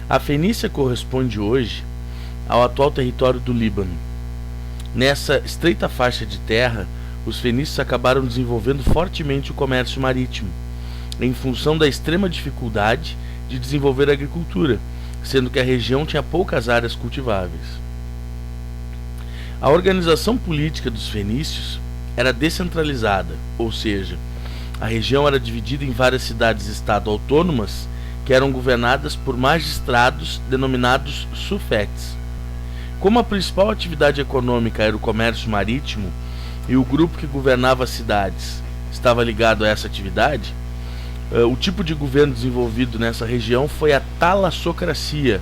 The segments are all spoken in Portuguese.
A Fenícia corresponde hoje ao atual território do Líbano. Nessa estreita faixa de terra, os fenícios acabaram desenvolvendo fortemente o comércio marítimo, em função da extrema dificuldade de desenvolver a agricultura, sendo que a região tinha poucas áreas cultiváveis. A organização política dos fenícios era descentralizada, ou seja, a região era dividida em várias cidades-estado autônomas que eram governadas por magistrados denominados sufetes. Como a principal atividade econômica era o comércio marítimo e o grupo que governava as cidades estava ligado a essa atividade, o tipo de governo desenvolvido nessa região foi a talassocracia,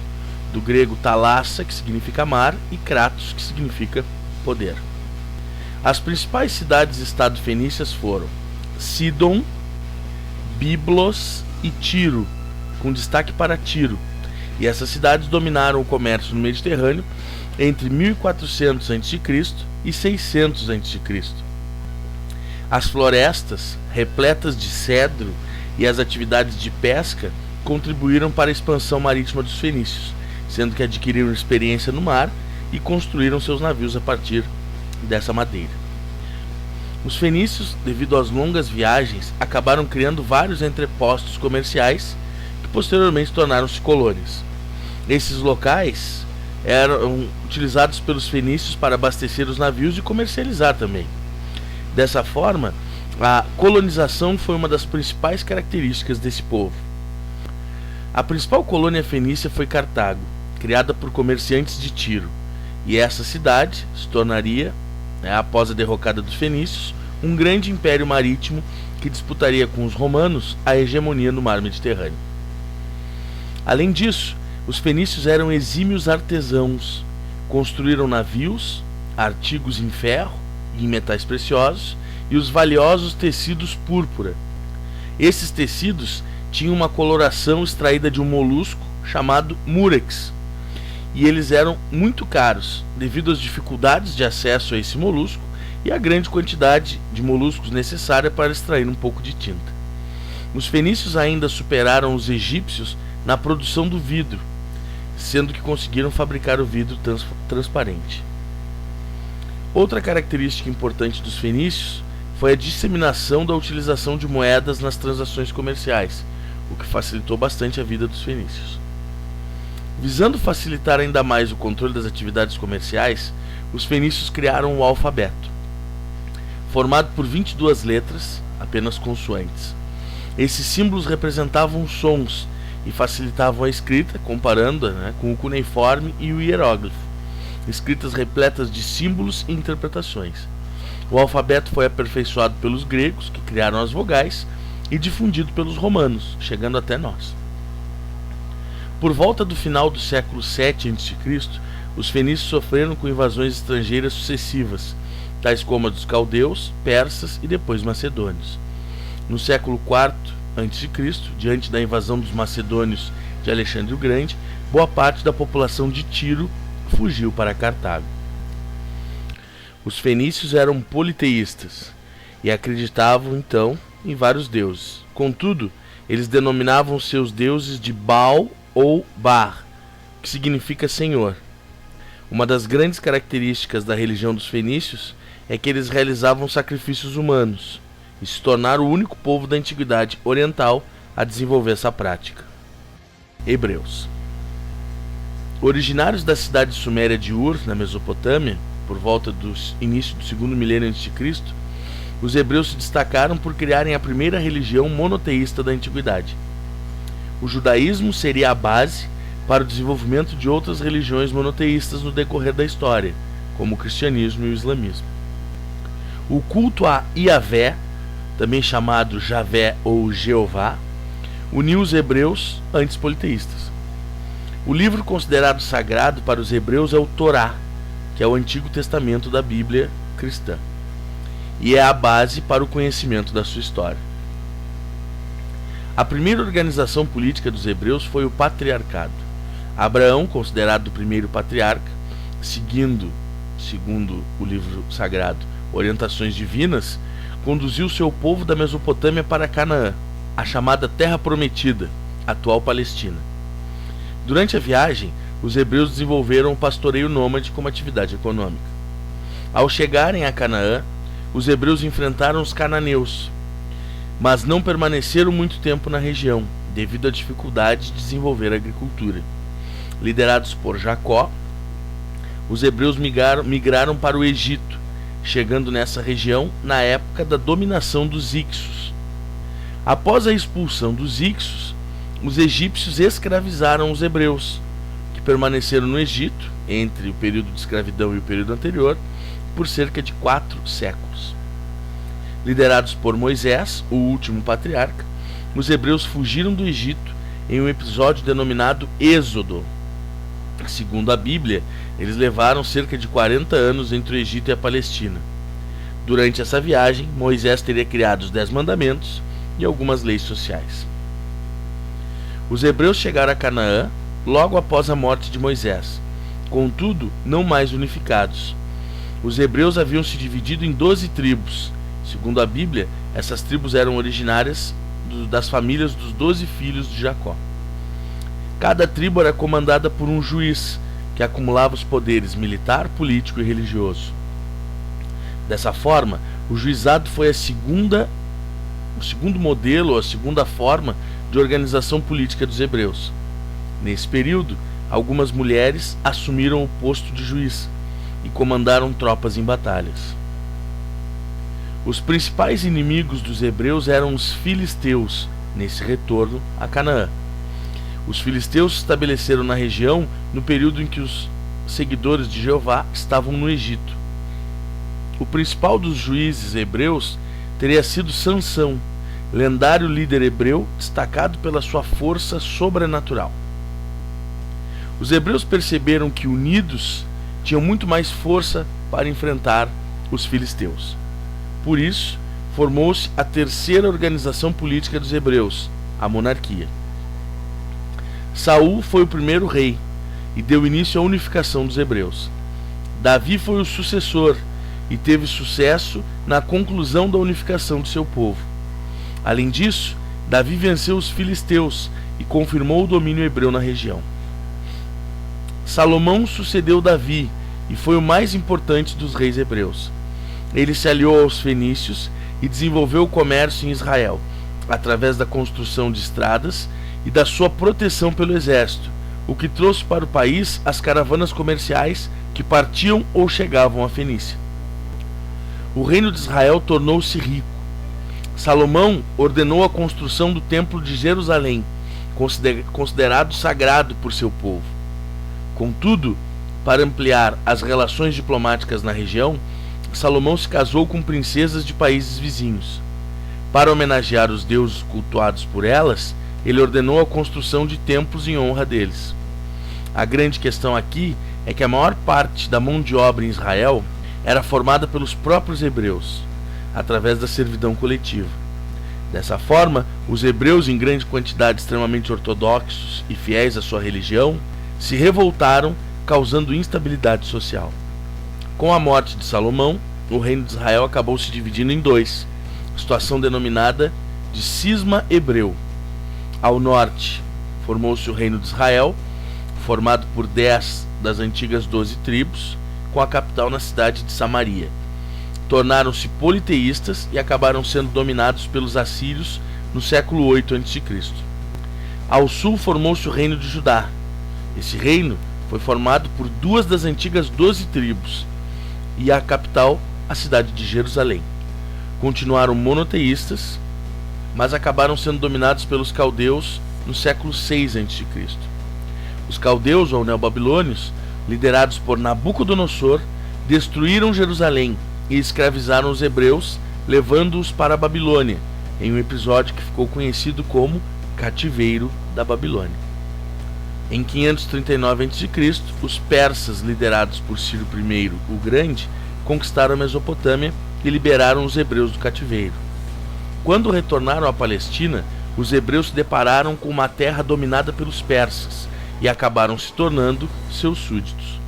do grego thalassa, que significa mar, e kratos, que significa poder. As principais cidades-estado fenícias foram Sidon, Biblos e Tiro, com destaque para Tiro, e essas cidades dominaram o comércio no Mediterrâneo entre 1400 a.C. e 600 a.C. As florestas, repletas de cedro, e as atividades de pesca contribuíram para a expansão marítima dos fenícios, sendo que adquiriram experiência no mar e construíram seus navios a partir dessa madeira. Os fenícios, devido às longas viagens, acabaram criando vários entrepostos comerciais que posteriormente tornaram-se colônias. Esses locais eram utilizados pelos fenícios para abastecer os navios e comercializar também. Dessa forma, a colonização foi uma das principais características desse povo. A principal colônia fenícia foi Cartago, criada por comerciantes de Tiro, e essa cidade se tornaria, após a derrocada dos fenícios, um grande império marítimo que disputaria com os romanos a hegemonia no mar Mediterrâneo. Além disso, os fenícios eram exímios artesãos, construíram navios, artigos em ferro e em metais preciosos e os valiosos tecidos púrpura. Esses tecidos tinham uma coloração extraída de um molusco chamado murex, e eles eram muito caros devido às dificuldades de acesso a esse molusco e à grande quantidade de moluscos necessária para extrair um pouco de tinta. Os fenícios ainda superaram os egípcios na produção do vidro, sendo que conseguiram fabricar o vidro transparente. Outra característica importante dos fenícios foi a disseminação da utilização de moedas nas transações comerciais, o que facilitou bastante a vida dos fenícios. Visando facilitar ainda mais o controle das atividades comerciais, os fenícios criaram o alfabeto, formado por 22 letras, apenas consoantes. Esses símbolos representavam sons e facilitavam a escrita, comparando-a com o cuneiforme e o hieróglifo, escritas repletas de símbolos e interpretações. O alfabeto foi aperfeiçoado pelos gregos, que criaram as vogais, e difundido pelos romanos, chegando até nós. Por volta do final do século VII a.C., os fenícios sofreram com invasões estrangeiras sucessivas, tais como a dos caldeus, persas e depois macedônios. No século IV a.C., diante da invasão dos macedônios de Alexandre o Grande, boa parte da população de Tiro fugiu para Cartago. Os fenícios eram politeístas e acreditavam então em vários deuses. Contudo, eles denominavam seus deuses de Baal ou Bar, que significa Senhor. Uma das grandes características da religião dos fenícios é que eles realizavam sacrifícios humanos e se tornaram o único povo da antiguidade oriental a desenvolver essa prática. Hebreus. Originários da cidade suméria de Ur, na Mesopotâmia, por volta do início do segundo milênio a.C., os hebreus se destacaram por criarem a primeira religião monoteísta da antiguidade. O judaísmo seria a base para o desenvolvimento de outras religiões monoteístas no decorrer da história, como o cristianismo e o islamismo. O culto a Iavé, também chamado Javé ou Jeová, uniu os hebreus antes politeístas. O livro considerado sagrado para os hebreus é o Torá, que é o Antigo Testamento da Bíblia cristã, e é a base para o conhecimento da sua história. A primeira organização política dos hebreus foi o patriarcado. Abraão, considerado o primeiro patriarca, segundo o livro sagrado, orientações divinas, conduziu seu povo da Mesopotâmia para Canaã, a chamada Terra Prometida, atual Palestina. Durante a viagem, os hebreus desenvolveram o pastoreio nômade como atividade econômica. Ao chegarem a Canaã, os hebreus enfrentaram os cananeus, mas não permaneceram muito tempo na região, devido à dificuldade de desenvolver a agricultura. Liderados por Jacó, os hebreus migraram para o Egito, chegando nessa região na época da dominação dos Hicsos. Após a expulsão dos Hicsos, os egípcios escravizaram os hebreus, que permaneceram no Egito, entre o período de escravidão e o período anterior, por cerca de 4 séculos. Liderados por Moisés, o último patriarca, os hebreus fugiram do Egito em um episódio denominado Êxodo. Segundo a Bíblia, eles levaram cerca de 40 anos entre o Egito e a Palestina. Durante essa viagem, Moisés teria criado os 10 mandamentos e algumas leis sociais. Os hebreus chegaram a Canaã logo após a morte de Moisés, contudo, não mais unificados. Os hebreus haviam se dividido em 12 tribos. Segundo a Bíblia, essas tribos eram originárias das famílias dos 12 filhos de Jacó. Cada tribo era comandada por um juiz, que acumulava os poderes militar, político e religioso. Dessa forma, o juizado foi o segundo modelo, a segunda forma de organização política dos hebreus. Nesse período, algumas mulheres assumiram o posto de juiz e comandaram tropas em batalhas. Os principais inimigos dos hebreus eram os filisteus, nesse retorno a Canaã. Os filisteus se estabeleceram na região no período em que os seguidores de Jeová estavam no Egito. O principal dos juízes hebreus teria sido Sansão, lendário líder hebreu destacado pela sua força sobrenatural. Os hebreus perceberam que unidos tinham muito mais força para enfrentar os filisteus. Por isso, formou-se a terceira organização política dos hebreus, a monarquia. Saul foi o primeiro rei e deu início à unificação dos hebreus. Davi foi o sucessor e teve sucesso na conclusão da unificação de seu povo. Além disso, Davi venceu os filisteus e confirmou o domínio hebreu na região. Salomão sucedeu Davi e foi o mais importante dos reis hebreus. Ele se aliou aos fenícios e desenvolveu o comércio em Israel, através da construção de estradas e da sua proteção pelo exército, o que trouxe para o país as caravanas comerciais que partiam ou chegavam à Fenícia. O reino de Israel tornou-se rico. Salomão ordenou a construção do Templo de Jerusalém, considerado sagrado por seu povo. Contudo, para ampliar as relações diplomáticas na região, Salomão se casou com princesas de países vizinhos. Para homenagear os deuses cultuados por elas, ele ordenou a construção de templos em honra deles. A grande questão aqui é que a maior parte da mão de obra em Israel era formada pelos próprios hebreus, através da servidão coletiva. Dessa forma, os hebreus, em grande quantidade extremamente ortodoxos e fiéis à sua religião, se revoltaram, causando instabilidade social. Com a morte de Salomão, o reino de Israel acabou se dividindo em 2, situação denominada de cisma hebreu. Ao norte, formou-se o reino de Israel, formado por 10 das antigas 12 tribos, com a capital na cidade de Samaria. Tornaram-se politeístas e acabaram sendo dominados pelos assírios no século 8 a.C. Ao sul formou-se o reino de Judá. Esse reino foi formado por 2 das antigas 12 tribos e a capital, a cidade de Jerusalém. Continuaram monoteístas, mas acabaram sendo dominados pelos caldeus no século 6 a.C. Os caldeus ou neobabilônios, liderados por Nabucodonosor, destruíram Jerusalém e escravizaram os hebreus, levando-os para a Babilônia, em um episódio que ficou conhecido como Cativeiro da Babilônia. Em 539 a.C., os persas, liderados por Ciro I o Grande, conquistaram a Mesopotâmia e liberaram os hebreus do cativeiro. Quando retornaram à Palestina, os hebreus se depararam com uma terra dominada pelos persas e acabaram se tornando seus súditos.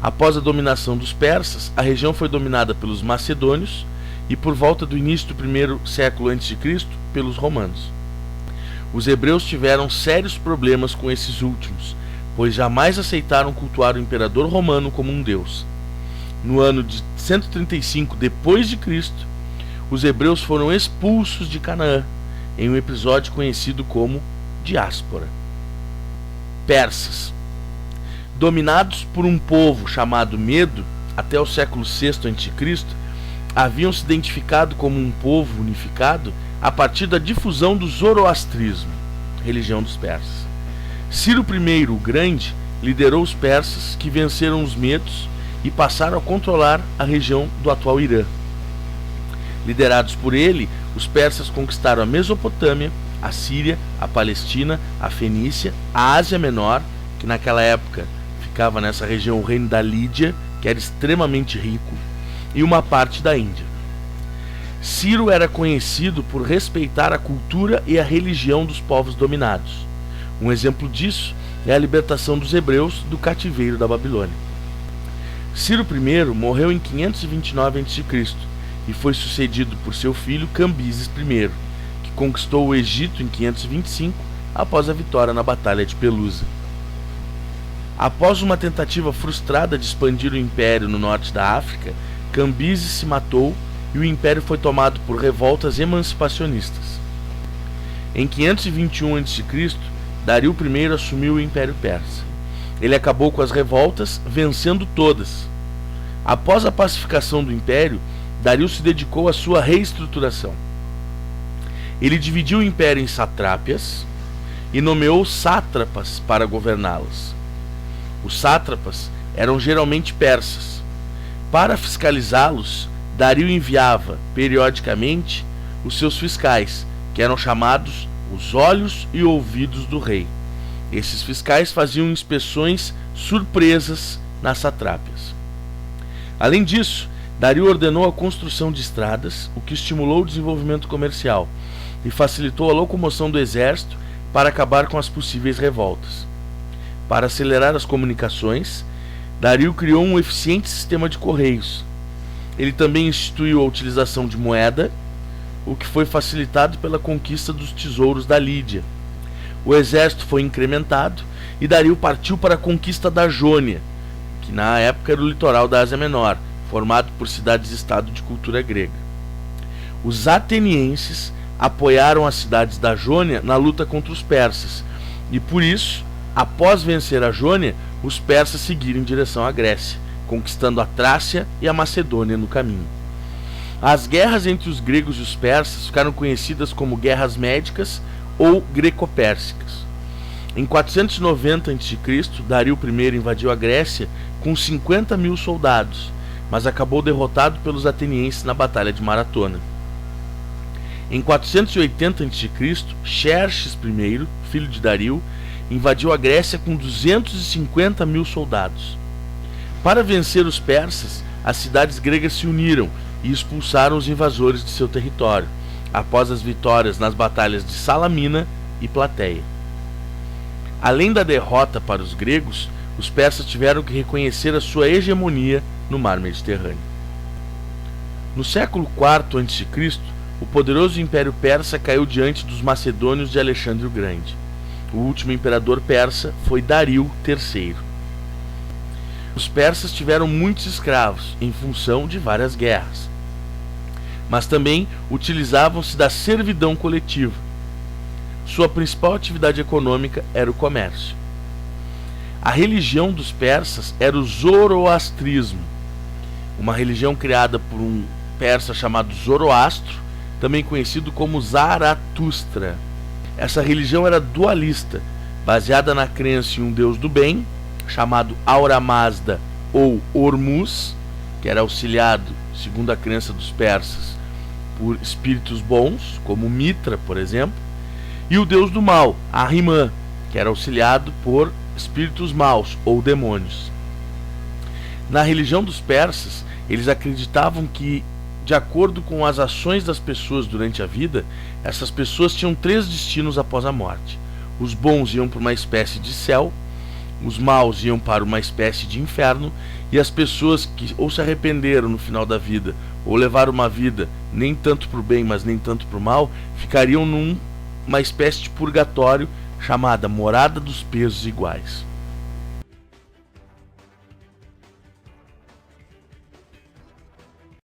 Após a dominação dos persas, a região foi dominada pelos macedônios e, por volta do início do primeiro século a.C., pelos romanos. Os hebreus tiveram sérios problemas com esses últimos, pois jamais aceitaram cultuar o imperador romano como um deus. No ano de 135 depois de Cristo, os hebreus foram expulsos de Canaã, em um episódio conhecido como diáspora. Persas. Dominados por um povo chamado Medo, até o século VI a.C., haviam se identificado como um povo unificado a partir da difusão do zoroastrismo, religião dos persas. Ciro I, o Grande, liderou os persas, que venceram os medos e passaram a controlar a região do atual Irã. Liderados por ele, os persas conquistaram a Mesopotâmia, a Síria, a Palestina, a Fenícia, a Ásia Menor, que naquela época ficava nessa região o reino da Lídia, que era extremamente rico, e uma parte da Índia. Ciro era conhecido por respeitar a cultura e a religião dos povos dominados. Um exemplo disso é a libertação dos hebreus do cativeiro da Babilônia. Ciro I morreu em 529 a.C. e foi sucedido por seu filho Cambises I, que conquistou o Egito em 525 após a vitória na Batalha de Pelusa. Após uma tentativa frustrada de expandir o império no norte da África, Cambises se matou e o império foi tomado por revoltas emancipacionistas. Em 521 a.C., Dario I assumiu o Império Persa. Ele acabou com as revoltas, vencendo todas. Após a pacificação do império, Dario se dedicou à sua reestruturação. Ele dividiu o império em satrápias e nomeou sátrapas para governá-las. Os sátrapas eram geralmente persas. Para fiscalizá-los, Dario enviava, periodicamente, os seus fiscais, que eram chamados os olhos e ouvidos do rei. Esses fiscais faziam inspeções surpresas nas satrápias. Além disso, Dario ordenou a construção de estradas, o que estimulou o desenvolvimento comercial e facilitou a locomoção do exército para acabar com as possíveis revoltas. Para acelerar as comunicações, Dario criou um eficiente sistema de correios. Ele também instituiu a utilização de moeda, o que foi facilitado pela conquista dos tesouros da Lídia. O exército foi incrementado e Dario partiu para a conquista da Jônia, que na época era o litoral da Ásia Menor, formado por cidades-estado de cultura grega. Os atenienses apoiaram as cidades da Jônia na luta contra os persas, e por isso, após vencer a Jônia, os persas seguiram em direção à Grécia, conquistando a Trácia e a Macedônia no caminho. As guerras entre os gregos e os persas ficaram conhecidas como guerras médicas ou greco-pérsicas. Em 490 a.C., Dario I invadiu a Grécia com 50 mil soldados, mas acabou derrotado pelos atenienses na Batalha de Maratona. Em 480 a.C., Xerxes I, filho de Dario, invadiu a Grécia com 250 mil soldados. Para vencer os persas, as cidades gregas se uniram e expulsaram os invasores de seu território, após as vitórias nas batalhas de Salamina e Plateia. Além da derrota para os gregos, os persas tiveram que reconhecer a sua hegemonia no mar Mediterrâneo. No século IV a.C., o poderoso Império Persa caiu diante dos macedônios de Alexandre o Grande. O último imperador persa foi Dario III. Os persas tiveram muitos escravos em função de várias guerras, mas também utilizavam-se da servidão coletiva. Sua principal atividade econômica era o comércio. A religião dos persas era o zoroastrismo, uma religião criada por um persa chamado Zoroastro, também conhecido como Zaratustra. Essa religião era dualista, baseada na crença em um deus do bem, chamado Ahura Mazda ou Hormuz, que era auxiliado, segundo a crença dos persas, por espíritos bons, como Mitra, por exemplo, e o deus do mal, Ahriman, que era auxiliado por espíritos maus ou demônios. Na religião dos persas, eles acreditavam que, de acordo com as ações das pessoas durante a vida, essas pessoas tinham 3 destinos após a morte. Os bons iam para uma espécie de céu, os maus iam para uma espécie de inferno, e as pessoas que ou se arrependeram no final da vida, ou levaram uma vida nem tanto para o bem, mas nem tanto para o mal, ficariam num uma espécie de purgatório chamada Morada dos Pesos Iguais.